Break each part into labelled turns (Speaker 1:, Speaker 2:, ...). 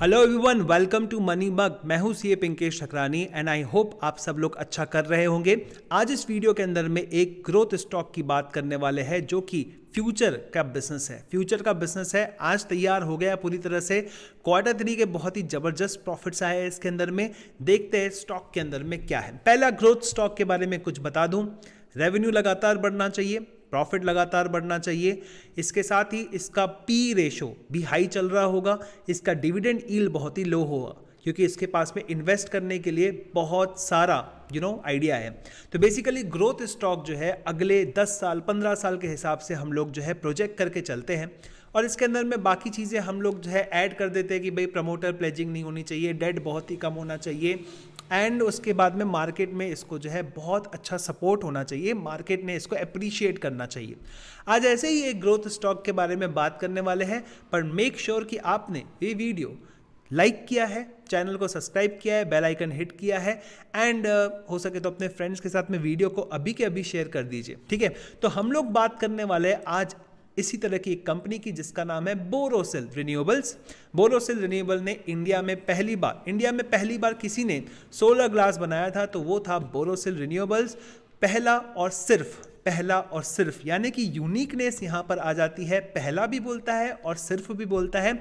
Speaker 1: Hello everyone, welcome to money mug. मैं हूं CA Pinkesh Thakrani and I hope आप सब लोग अच्छा कर रहे होंगे। आज इस वीडियो के अंदर में एक ग्रोथ स्टॉक की बात करने वाले हैं जो कि फ्यूचर का बिजनेस है। फ्यूचर का बिजनेस है, आज तैयार हो गया पूरी तरह से। Q3 के बहुत ही जबरदस्त प्रॉफिट्स आए हैं इसके अंदर में। देखते हैं स्टॉक के अंदर में क्या है। पहला ग्रोथ स्टॉक के बारे में कुछ बता दूं। रेवेन्यू लगातार बढ़ना चाहिए, प्रॉफिट लगातार बढ़ना चाहिए, इसके साथ ही इसका पी रेशो भी हाई चल रहा होगा, इसका डिविडेंड यील्ड बहुत ही लो होगा क्योंकि इसके पास में इन्वेस्ट करने के लिए बहुत सारा आइडिया है। तो बेसिकली ग्रोथ स्टॉक जो है अगले 10 साल 15 साल के हिसाब से हम लोग जो है प्रोजेक्ट करके चलते हैं और इसके अंदर में बाकी चीज़ें हम लोग जो है ऐड कर देते हैं कि भाई प्रमोटर प्लेजिंग नहीं होनी चाहिए, डेट बहुत ही कम होना चाहिए एंड उसके बाद में मार्केट में इसको जो है बहुत अच्छा सपोर्ट होना चाहिए, मार्केट ने इसको अप्रिशिएट करना चाहिए। आज ऐसे ही एक ग्रोथ स्टॉक के बारे में बात करने वाले हैं, पर मेक श्योर कि आपने ये वीडियो लाइक किया है, चैनल को सब्सक्राइब किया है, बेल आइकन हिट किया है एंड हो सके तो अपने फ्रेंड्स के साथ में वीडियो को अभी के अभी शेयर कर दीजिए, ठीक है। तो हम लोग बात करने वाले हैं आज इसी तरह की एक कंपनी की जिसका नाम है बोरोसिल रिन्यूएबल्स। बोरोसिल रिन्यूएबल ने इंडिया में पहली बार किसी ने सोलर ग्लास बनाया था तो वो था बोरोसिल रिन्यूएबल्स। पहला और सिर्फ यानी कि यूनिकनेस यहाँ पर आ जाती है, पहला भी बोलता है और सिर्फ भी बोलता है।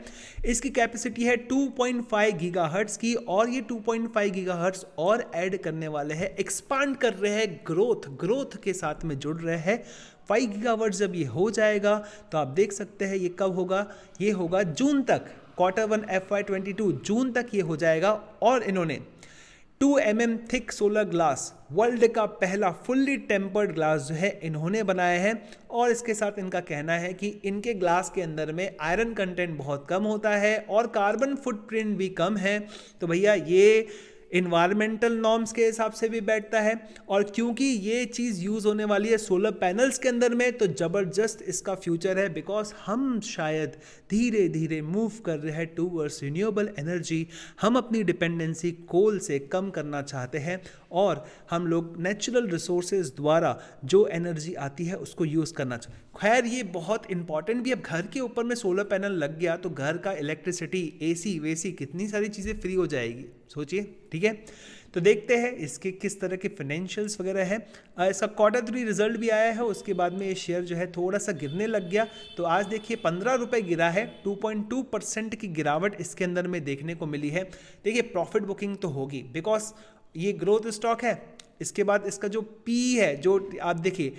Speaker 1: इसकी कैपेसिटी है 2.5 गीगाहर्ट्ज़ की और ये 2.5 गीगाहर्ट्ज़ और ऐड करने वाले हैं, एक्सपांड कर रहे हैं, ग्रोथ के साथ में जुड़ रहे हैं। 5 गीगावाट जब ये हो जाएगा तो आप देख सकते हैं ये कब होगा, ये होगा जून तक, Q1 FY22 जून तक ये हो जाएगा। और इन्होंने 2 mm thick solar glass, world का पहला फुल्ली टेम्पर्ड ग्लास जो है इन्होंने बनाया है और इसके साथ इनका कहना है कि इनके ग्लास के अंदर में आयरन कंटेंट बहुत कम होता है और कार्बन फुटप्रिंट भी कम है। तो भैया ये इन्वायरमेंटल नॉर्म्स के हिसाब से भी बैठता है और क्योंकि ये चीज़ यूज़ होने वाली है सोलर पैनल्स के अंदर में तो ज़बरदस्त इसका फ्यूचर है। बिकॉज हम शायद धीरे धीरे मूव कर रहे हैं टूवर्ड्स रिन्यूएबल एनर्जी, हम अपनी डिपेंडेंसी कोल से कम करना चाहते हैं और हम लोग नेचुरल रिसोर्सेज द्वारा जो एनर्जी आती है उसको यूज़ करना चाहते हैं। खैर ये बहुत इंपॉर्टेंट भी, अब घर के ऊपर में सोलर पैनल लग गया तो घर का इलेक्ट्रिसिटी, एसी वेसी, कितनी सारी चीज़ें फ्री हो जाएगी, सोचिए, ठीक है। तो देखते हैं इसके किस तरह के फाइनेंशियल्स वगैरह है। इसका Q3 रिजल्ट भी आया है, उसके बाद में ये शेयर जो है थोड़ा सा गिरने लग गया। तो आज देखिए 15 रुपये गिरा है, 2.2% की गिरावट इसके अंदर में देखने को मिली है। देखिए प्रॉफिट बुकिंग तो होगी बिकॉज ये ग्रोथ स्टॉक है। इसके बाद इसका जो पी है, जो आप देखिए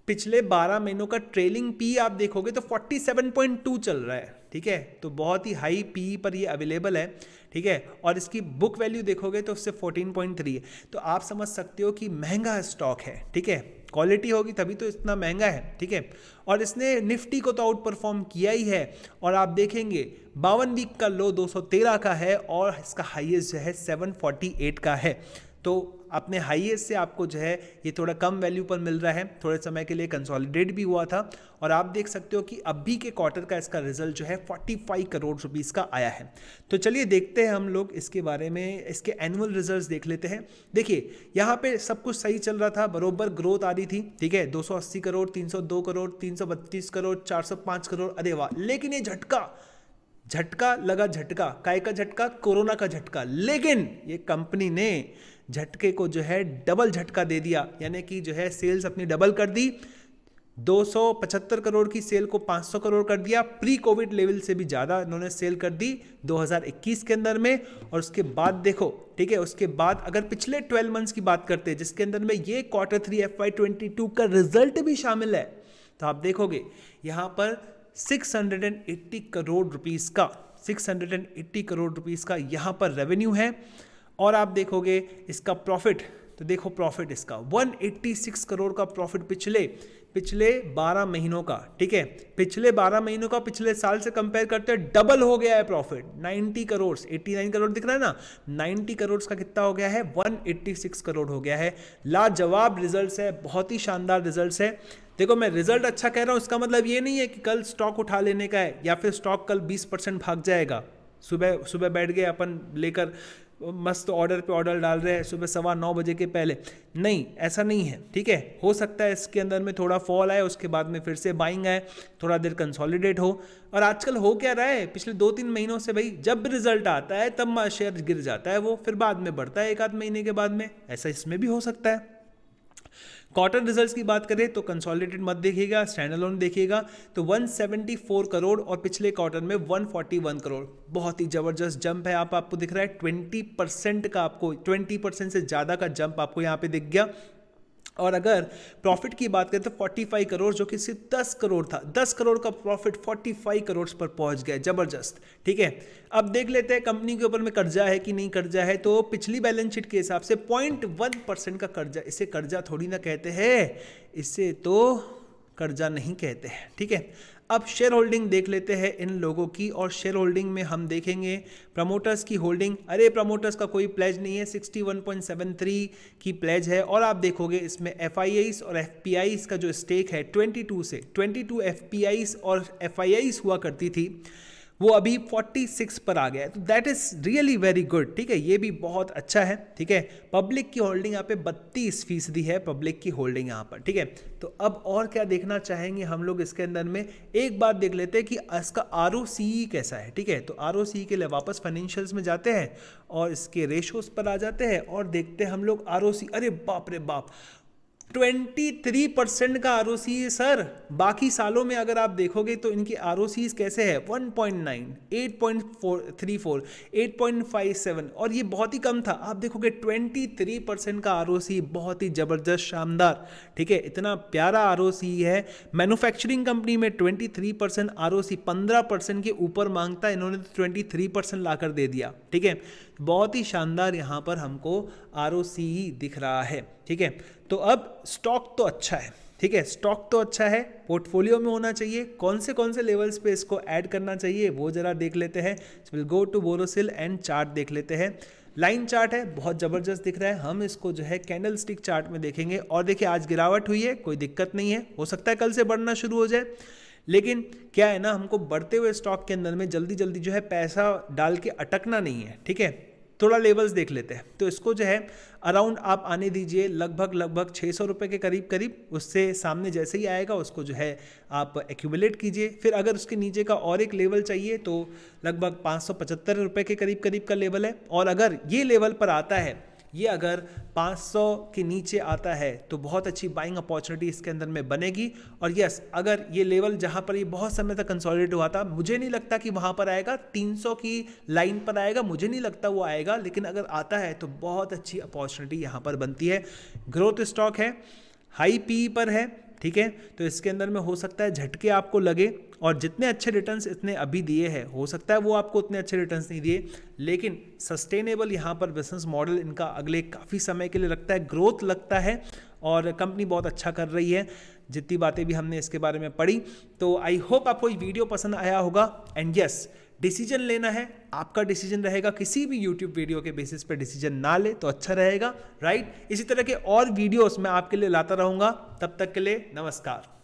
Speaker 1: पिछले 12 महीनों का ट्रेलिंग पी आप देखोगे तो 47.2 चल रहा है, ठीक है। तो बहुत ही हाई पी पर ये अवेलेबल है, ठीक है। और इसकी बुक वैल्यू देखोगे तो उससे 14.3 है। तो आप समझ सकते हो कि महंगा स्टॉक है, ठीक है। क्वालिटी होगी तभी तो इतना महंगा है, ठीक है। और इसने निफ्टी को तो आउट परफॉर्म किया ही है और आप देखेंगे 52 वीक का लो 213 का है और इसका हाईएस्ट जो है 748 का है। तो अपने हाईएस्ट से आपको जो है ये थोड़ा कम वैल्यू पर मिल रहा है, थोड़े समय के लिए कंसोलिडेट भी हुआ था और आप देख सकते हो कि अभी के क्वार्टर का इसका रिजल्ट जो है 45 करोड़ रुपीस का आया है। तो चलिए देखते हैं हम लोग इसके बारे में, इसके एनुअल रिजल्ट्स देख लेते हैं। देखिए यहाँ पे सब कुछ सही चल रहा था, बरोबर ग्रोथ आ रही थी, ठीक है। 280 करोड़, 302 करोड़, 332 करोड़, 405 करोड़, अरे वाह। लेकिन ये झटका लगा, काय का झटका, कोरोना का झटका। लेकिन ये कंपनी ने झटके को जो है डबल झटका दे दिया, यानी कि जो है सेल्स अपनी डबल कर दी, 275 करोड़ की सेल को 500 करोड़ कर दिया। प्री कोविड लेवल से भी ज़्यादा इन्होंने सेल कर दी 2021 के अंदर में। और उसके बाद देखो, ठीक है, उसके बाद अगर पिछले 12 मंथ्स की बात करते हैं जिसके अंदर में ये Q3 FY22 का रिजल्ट भी शामिल है, तो आप देखोगे यहाँ पर 680 करोड़ रुपीस का यहाँ पर रेवेन्यू है। और आप देखोगे इसका प्रॉफिट, तो देखो प्रॉफिट इसका 186 करोड़ का प्रॉफिट पिछले 12 महीनों का, ठीक है। पिछले 12 महीनों का पिछले साल से कंपेयर करते हैं डबल हो गया है प्रॉफिट। 90 करोड़, 89 करोड़ दिख रहा है ना, 90 करोड़ का कितना हो गया है, 186 करोड़ हो गया है। लाजवाब रिजल्ट्स है, बहुत ही शानदार रिजल्ट्स है। देखो मैं रिजल्ट अच्छा कह रहा हूँ, इसका मतलब ये नहीं है कि कल स्टॉक उठा लेने का है या फिर स्टॉक कल 20% भाग जाएगा। सुबह बैठ गए अपन लेकर मस्त ऑर्डर पे ऑर्डर डाल रहे हैं सुबह 9:15 बजे के पहले। नहीं, ऐसा नहीं है, ठीक है। हो सकता है इसके अंदर में थोड़ा फॉल आए, उसके बाद में फिर से बाइंग आए, थोड़ा देर कंसोलिडेट हो। और आजकल हो क्या रहा है, पिछले 2-3 महीनों से भाई जब रिजल्ट आता है तब शेयर गिर जाता है, वो फिर बाद में बढ़ता है 1-8 महीने के बाद में। ऐसा इसमें भी हो सकता है। क्वार्टर रिजल्ट्स की बात करें तो कंसोलिडेटेड मत देखिएगा, स्टैंडअलोन देखिएगा तो 174 करोड़ और पिछले क्वार्टर में 141 करोड़, बहुत ही जबरदस्त जंप है। आपको दिख रहा है 20% का, आपको 20% से ज़्यादा का जंप आपको यहाँ पे दिख गया। और अगर प्रॉफिट की बात करें तो 45 करोड़, जो कि सिर्फ 10 करोड़ था, 10 करोड़ का प्रॉफिट 45 करोड़ पर पहुंच गया, जबरदस्त, ठीक है। अब देख लेते हैं कंपनी के ऊपर में कर्जा है कि नहीं कर्जा है। तो पिछली बैलेंस शीट के हिसाब से 0.1% का कर्जा, इसे कर्जा थोड़ी ना कहते हैं, इसे तो कर्जा नहीं कहते हैं, ठीक है। अब शेयर होल्डिंग देख लेते हैं इन लोगों की, और शेयर होल्डिंग में हम देखेंगे प्रमोटर्स की होल्डिंग। अरे प्रमोटर्स का कोई प्लेज नहीं है, 61.73 की प्लेज है। और आप देखोगे इसमें FIIs और FPIs का जो स्टेक है 22 FPIs और FIIs हुआ करती थी, वो अभी 46 पर आ गया है। तो that is really very good, ठीक है, ये भी बहुत अच्छा है, ठीक है। पब्लिक की होल्डिंग यहाँ पे 32% है पब्लिक की होल्डिंग यहाँ पर, ठीक है। तो अब और क्या देखना चाहेंगे हम लोग इसके अंदर में, एक बात देख लेते हैं कि इसका ROCE कैसा है, ठीक है। तो ROCE के लिए वापस फाइनेंशियल्स में जाते हैं और इसके रेशोज पर आ जाते हैं और देखते हैं हम लोग ROCE। अरे बाप रे बाप, 23% का ROCE है सर। बाकी सालों में अगर आप देखोगे तो इनकी ROCE कैसे है, 1.9, 8.34, 8.57, और ये बहुत ही कम था। आप देखोगे 23% का ROCE, बहुत ही जबरदस्त, शानदार, ठीक है। इतना प्यारा ROCE है। मैन्युफैक्चरिंग कंपनी में 23% ROCE, 15% के ऊपर मांगता है, इन्होंने 23% ला कर दे दिया, ठीक है। बहुत ही शानदार यहाँ पर हमको ROCE दिख रहा है, ठीक है। तो अब स्टॉक तो अच्छा है, ठीक है, स्टॉक तो अच्छा है, पोर्टफोलियो में होना चाहिए। कौन से लेवल्स पे इसको ऐड करना चाहिए वो जरा देख लेते हैं। Will go to Borosil and chart देख लेते हैं। लाइन चार्ट है, बहुत ज़बरदस्त दिख रहा है। हम इसको जो है कैंडल स्टिक चार्ट में देखेंगे। और देखिए आज गिरावट हुई है, कोई दिक्कत नहीं है, हो सकता है कल से बढ़ना शुरू हो जाए, लेकिन क्या है ना, हमको बढ़ते हुए स्टॉक के अंदर में जल्दी जल्दी जो है पैसा डाल के अटकना नहीं है, ठीक है। थोड़ा लेवल्स देख लेते हैं। तो इसको जो है अराउंड आप आने दीजिए लगभग 600 रुपये के करीब, उससे सामने जैसे ही आएगा उसको जो है आप एक्यूमुलेट कीजिए। फिर अगर उसके नीचे का और एक लेवल चाहिए तो लगभग 575 रुपये के करीब का लेवल है। और अगर ये लेवल पर आता है, ये अगर 500 के नीचे आता है तो बहुत अच्छी बाइंग अपॉर्चुनिटी इसके अंदर में बनेगी। और यस, अगर ये लेवल जहाँ पर ये बहुत समय तक कंसोलिडेट हुआ था, मुझे नहीं लगता कि वहाँ पर आएगा, 300 की लाइन पर आएगा, मुझे नहीं लगता वो आएगा, लेकिन अगर आता है तो बहुत अच्छी अपॉर्चुनिटी यहाँ पर बनती है। ग्रोथ स्टॉक है, हाई PE पर है, ठीक है। तो इसके अंदर में हो सकता है झटके आपको लगे, और जितने अच्छे रिटर्न्स इतने अभी दिए हैं, हो सकता है वो आपको उतने अच्छे रिटर्न्स नहीं दिए, लेकिन सस्टेनेबल यहाँ पर बिजनेस मॉडल इनका अगले काफ़ी समय के लिए लगता है, ग्रोथ लगता है, और कंपनी बहुत अच्छा कर रही है, जितनी बातें भी हमने इसके बारे में पढ़ी। तो आई होप आपको ये वीडियो पसंद आया होगा। एंड यस, डिसीजन लेना है, आपका डिसीजन रहेगा, किसी भी यूट्यूब वीडियो के बेसिस पे डिसीजन ना ले तो अच्छा रहेगा, राइट। इसी तरह के और वीडियोस मैं आपके लिए लाता रहूँगा, तब तक के लिए नमस्कार।